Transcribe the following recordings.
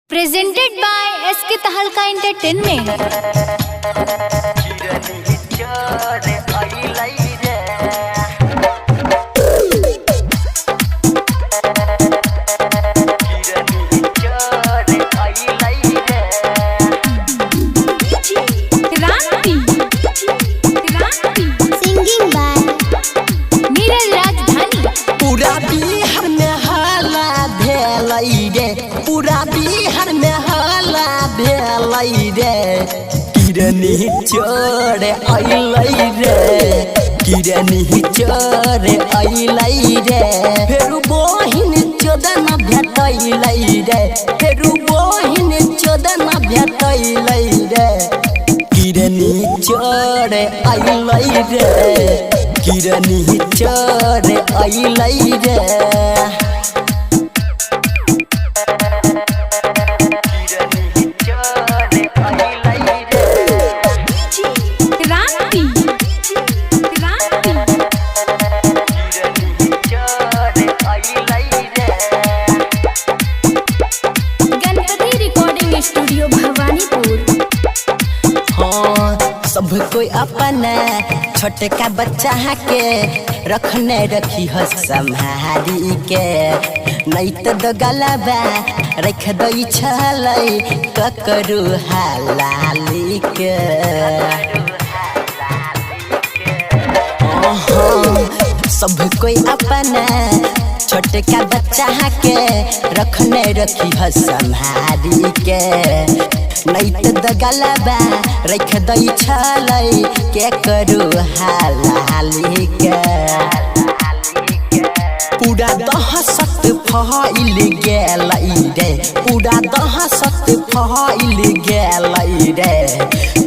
Presented by SK Tahalka Entertainment. Singing by Niraj rajdhani. पूरा बिहार में हाला भेलै रे, पूरा बिहार में हाला भेलै रे, किरनी चोर अइलै रे, किरनी चोर अइलै रे, फेरु बहिन चोदन भेटैलै रे, फेरु बहिन चोदन भेटैलै रे, किरनी चोर अइलै रे, किरनी चोर अइलै रे। Ganpati recording studio Bhawanipur. हाँ, सब कोई अपना छोटका बच्चा के रखने रखी हो संभारी के, नहीं तो दगलबा रख दई छलै ककरू हलाली के। सब कोई अपना छोटका बच्चा के रखने रखी हो संभारी के, नहीं तो दगलबा रख दई छलै के करू हाली के। पूरा दहशत फैल गेलै रे, पूरा दहशत फैल गेलै रे,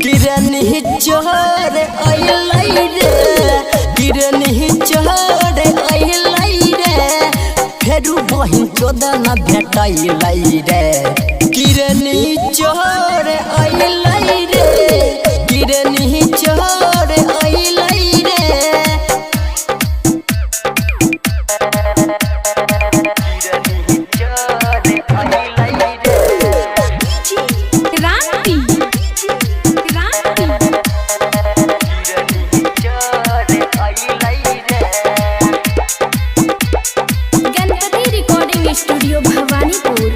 किरनी चोर अइलै रे, किरनी चोर अइलै रे, फेरु बहिन चोदन भेटैलै रे, किरनी चोर अइलै रे, किरनी चोर अइलै रे। Ganpati recording studio Bhawanipur.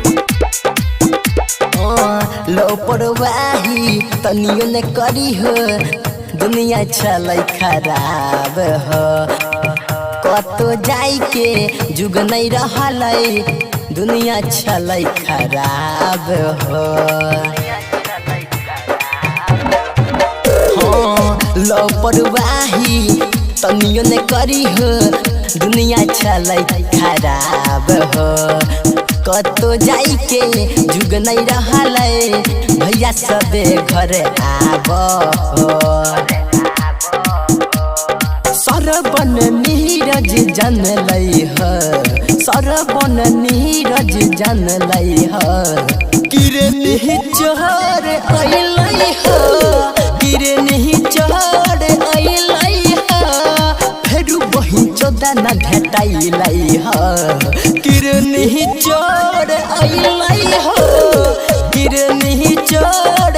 लो परवाही तनियो ने करी हो, दुनिया चलै खराब हो, कतो जाई के जुग नहीं रहलै, दुनिया चलै खराब हो। हाँ, लो परवाही तनियो ने करी हो, दुनिया चलै खराब हो, कतो जाई के जुग नहीं रहलै, भैया सबे घर आब हो। सरवन नीरज जानलै ह, सरवन नीरज जानलै ह, किरनी चोर अइलै ह, किरनी चोर अइलै ह, फेरु बहिन चोदन भेटैलै ह, किरनी चोर अइलै ह, किरनी चोर